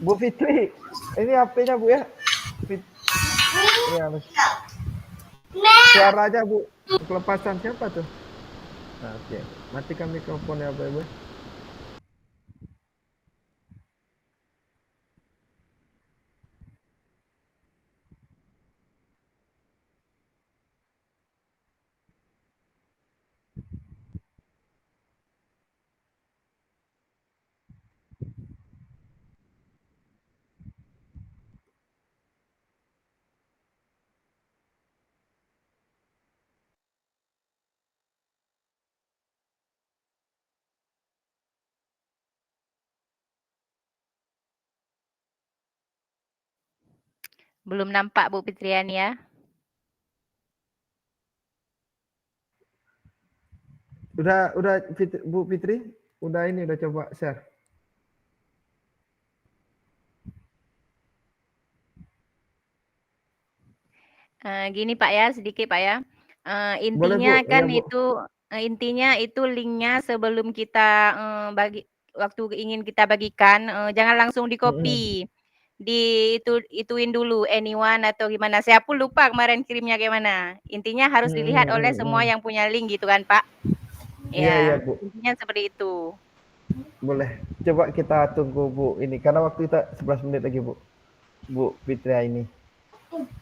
Bu Fitri, ini HP-nya Bu ya. Ya, suaranya Bu, kelepasan siapa tuh? Nah, oke, matikan mikrofonnya Bu. Belum nampak Bu Fitriani ya. Udah Bu Fitri, udah coba share. Gini Pak ya, sedikit Pak ya. Boleh, Intinya Bu. kan Iya, Bu. itu intinya itu linknya sebelum kita waktu ingin kita bagikan, jangan langsung di copy. Ituin dulu anyone atau gimana. Saya pun lupa kemarin kirimnya gimana. Intinya harus dilihat oleh semua yang punya link gitu kan Pak. Iya, Ya, Bu. intinya seperti itu. Boleh. Coba kita tunggu Bu ini karena waktu kita 11 menit lagi Bu. Bu Fitri ini.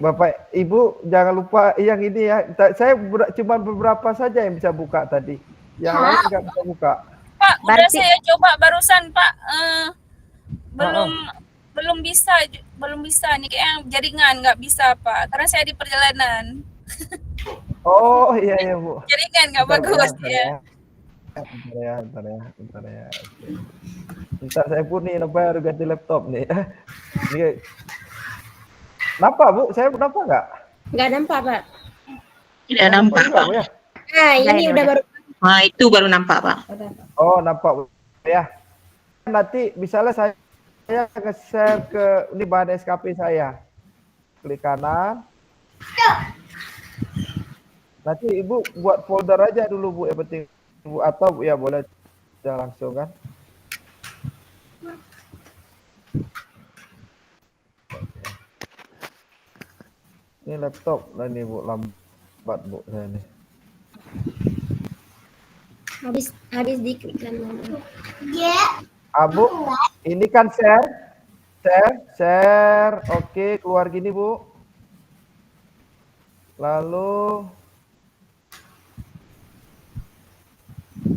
Bapak Ibu jangan lupa yang ini ya. Saya cuma beberapa saja yang bisa buka tadi. Yang lain nggak bisa buka. Pak, udah saya coba barusan Pak. Belum bisa nih kayaknya jaringan nggak bisa Pak. Karena saya di perjalanan. Oh iya Bu. Jaringan nggak bagus ya. Bentar ya. Bentar saya pun nih baru ganti laptop nih. Ini nampak Bu? Saya nampak nggak? Nggak nampak, Pak. Tidak nampak, Pak. Ya? Nah, ini udah baru. Nah, itu baru nampak, Pak. Oh, nampak Bu. Ya. Nanti misalnya saya nge-share ke ini bahan SKP saya. Klik kanan. Nanti Ibu buat folder aja dulu Bu, yang penting Bu, atau ya boleh jangan langsung kan. Ini laptop lah nih Bu, lambat Bu saya nih. Habis diklik kan. Bu, ini kan share. Oke, keluar gini Bu. Lalu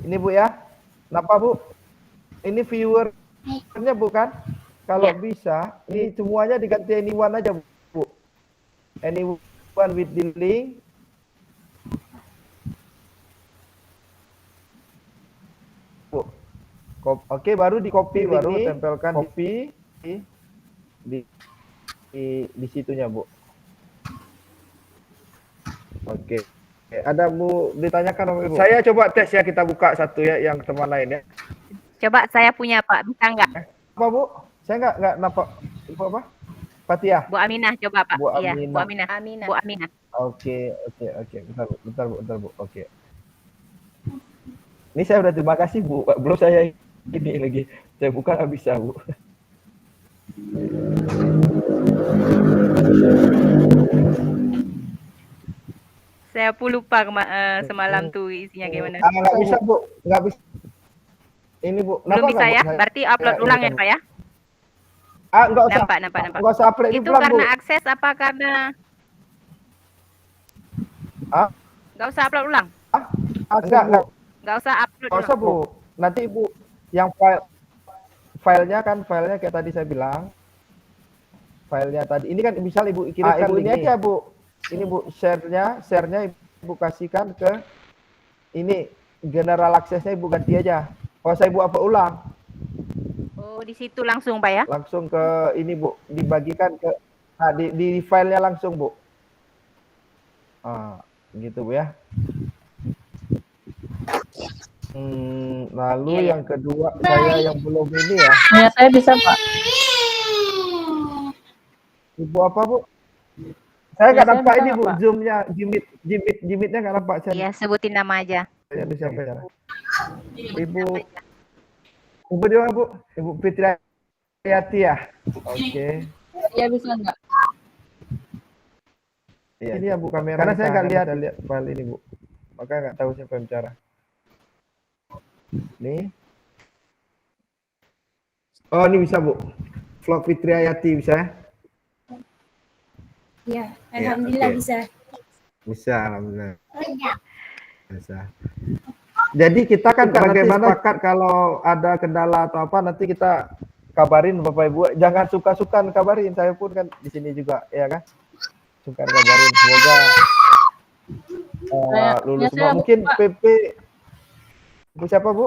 ini Bu ya. Kenapa Bu? Ini viewernya bukan? Kalau bisa, ini semuanya diganti anyone aja Bu. Anyone with the link. Bu. Oke, baru di copy baru tempelkan di situnya Bu. Oke. Ada Bu ditanyakan Bu. Saya coba tes ya, kita buka satu ya yang teman lain ya. Coba saya punya Pak, bisa nggak? Apa Bu? Saya nggak nampak. Apa? Fatia. Bu Aminah coba Pak. Bu Iya, Bu Aminah. Aminah. Bu Aminah. Oke. Bentar Bu. Oke. Ini saya udah terima kasih Bu. Belum saya ini lagi. Saya buka nggak bisa Bu. Saya pun lupa semalam tuh isinya gimana. Nggak bisa Bu, nggak bisa. Ini Bu. Belum bisa ya? Berarti upload ulang ya Pak ya? Nggak usah. Nampak. Nggak usah upload Itu ulang, karena Bu. akses apa karena? Nggak usah upload ulang? Enggak. Nggak usah upload Nggak usah Bu. Nanti Ibu yang filenya kayak tadi saya bilang. Filenya tadi. Ini kan misal Ibu kirimkan ini aja Bu. Ini Bu share-nya Ibu kasihkan ke ini general access-nya Ibu ganti aja. Kalau saya Ibu apa ulang? Oh, di situ langsung Pak ya? Langsung ke ini Bu, dibagikan ke di filenya langsung Bu. Gitu Bu ya. Lalu yang kedua saya yang belum ini ya. Ya, saya bisa, Pak. Ibu apa Bu? Saya nggak Saya nampak bisa ini nggak, Bu, Pak? zoom-nya, Jimit-nya nggak nampak saya. Iya, sebutin nama aja. Ada siapa ya? Ibu juga Bu, Ibu Fitriati ya. Oke. Iya bisa nggak? Iya, ini ya Bu kamera. Karena saya nggak lihat file ini Bu, maka nggak tahu siapa yang bicara. Nih. Oh ini bisa Bu. Vlog Fitriati bisa? Ya, alhamdulillah oke. bisa. Bisa, alhamdulillah. Bisa. Jadi kita kan bagaimana sepakat kalau ada kendala atau apa nanti kita kabarin Bapak Ibu. Jangan suka-suka kabarin. Saya pun kan di sini juga, ya kan? Suka kabarin. Semoga lulus semua. Mungkin PP Bu siapa Bu?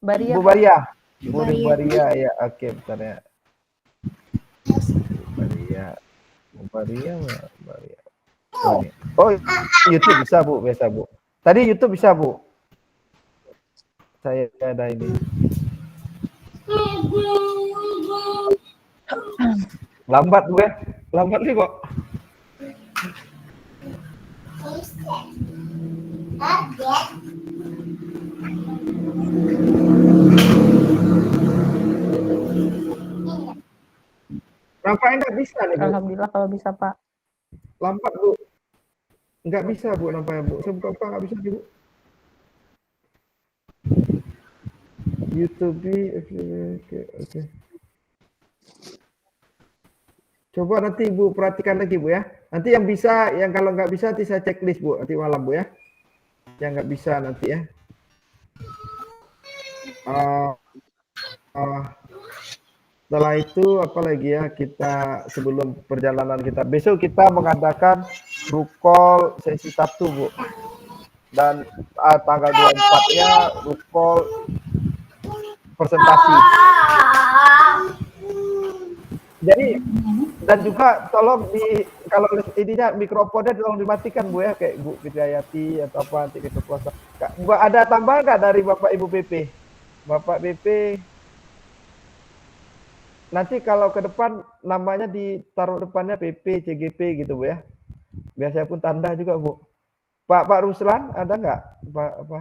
Baria. Bu Baria. Bu Baria ya. Oke, bentar ya. Baria. Oh, YouTube bisa Bu, biasa Bu. Tadi YouTube bisa Bu. Saya ada ini. Lambat gue, lambat nih kok. Nampaknya nggak bisa nih Bu. Alhamdulillah kalau bisa Pak. Lambat Bu. Nggak bisa Bu nampaknya Bu. Saya buka apa nggak bisa Bu. YouTube, oke. Coba nanti Ibu perhatikan lagi Bu ya. Nanti yang bisa, yang kalau nggak bisa nanti saya checklist Bu. Nanti malam Bu ya. Yang nggak bisa nanti ya. Setelah itu apa lagi ya, kita sebelum perjalanan kita besok kita mengadakan rukol sesi 1 Bu. Dan tanggal 24-nya rukol presentasi. Jadi dan juga tolong kalau ininya mikrofonnya tolong dimatikan Bu ya, kayak Bu Fitriati atau apa nanti kita puasa. Ada tambahan nggak dari Bapak Ibu PP? Bapak PP nanti kalau ke depan namanya ditaruh depannya PP, CGP gitu Bu ya. Biar saya pun tanda juga Bu. Pak Ruslan ada nggak? Pak apa?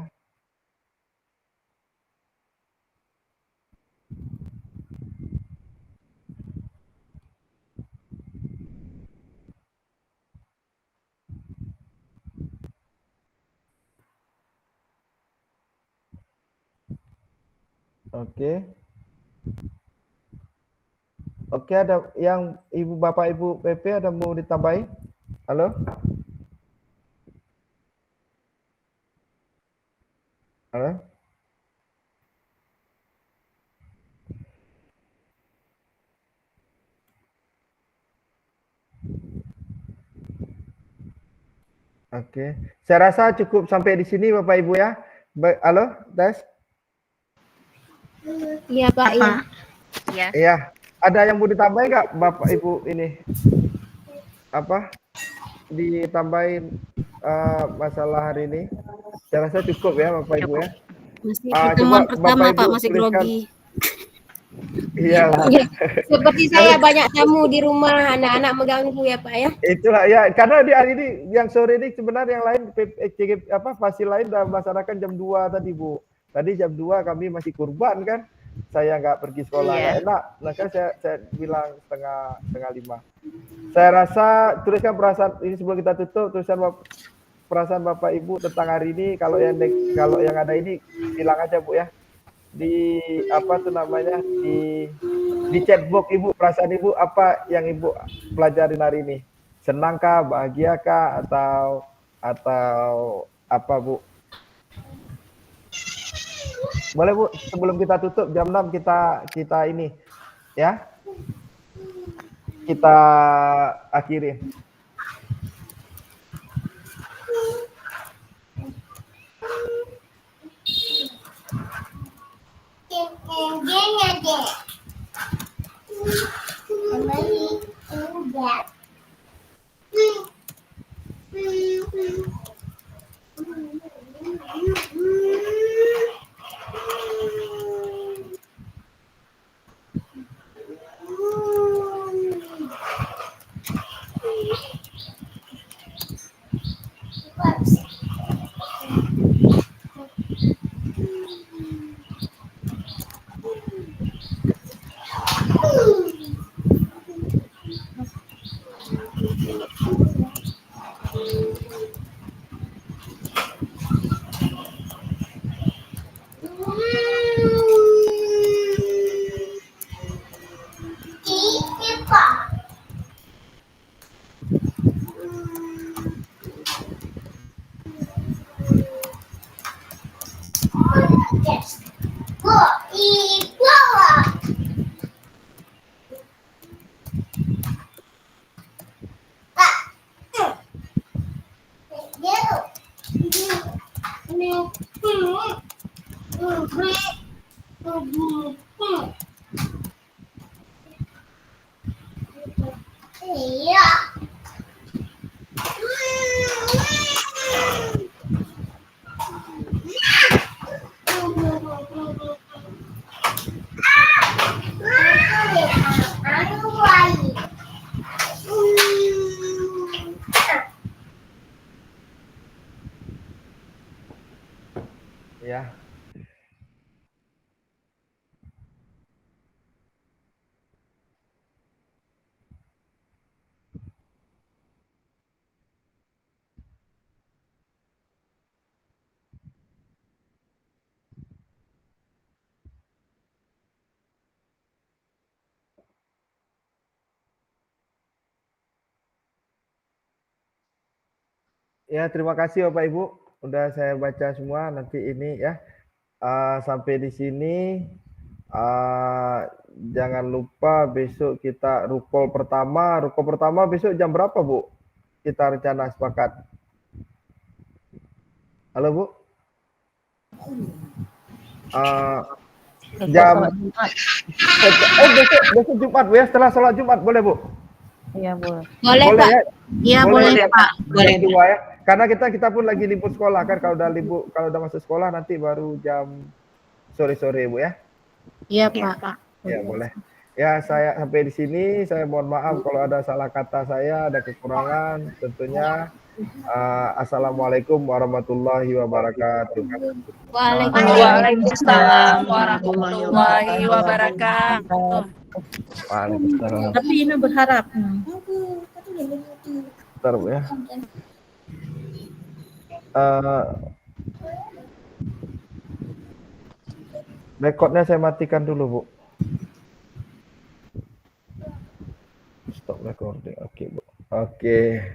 Oke, ada yang Bapak Ibu PP ada mau ditambahin? Halo? Halo? Oke, saya rasa cukup sampai di sini Bapak Ibu ya. Halo, Des? Iya Pak, iya. Iya. Ada yang mau ditambahin nggak Bapak Ibu ini? Apa? Ditambahin masalah hari ini? Saya rasa cukup ya Bapak Ibu ya. Masih pertemuan pertama Pak, masih grogi. Iyalah. Seperti saya banyak tamu di rumah, anak-anak mengganggu ya Pak ya. Itulah ya, karena di hari ini yang sore ini sebenarnya yang lain fasil lain sudah melaksanakan jam 2 tadi Bu. Tadi jam 2 kami masih kurban kan. Saya nggak pergi sekolah, nggak enak. Maka saya bilang setengah 5. Saya rasa tuliskan perasaan ini sebelum kita tutup, tulisan perasaan Bapak Ibu tentang hari ini. Kalau yang ada ini bilang aja Bu ya. Di apa tuh namanya di chatbox Ibu, perasaan Ibu apa yang Ibu pelajarin hari ini? Senangkah, bahagiakah atau apa Bu? Boleh Bu, sebelum kita tutup jam 6 kita ini ya. Kita akhiri. Ya. Ya, terima kasih Bapak Ibu. Udah saya baca semua nanti ini ya. Sampai di sini. Jangan lupa besok kita rukol pertama. Rukol pertama besok jam berapa, Bu? Kita rencana sepakat. Halo, Bu? Jam besok Jumat, Bu ya. Setelah sholat Jumat boleh, Bu? Iya, boleh. Boleh, Pak. Ya? Iya, boleh, Pak. Boleh dua ya. Karena kita pun lagi libur sekolah kan, kalau udah masuk sekolah nanti baru jam sore-sore, Bu ya. Iya, Pak. Ya, boleh. Ya, saya sampai di sini. Saya mohon maaf kalau ada salah kata saya, ada kekurangan. Tentunya assalamualaikum warahmatullahi wabarakatuh. Waalaikumsalam warahmatullahi wabarakatuh. Waalaikumsalam. Tapi ini berharap. Bentar, Bu ya. Rekodnya saya matikan dulu, Bu. Stop recording. Oke, Bu. Oke.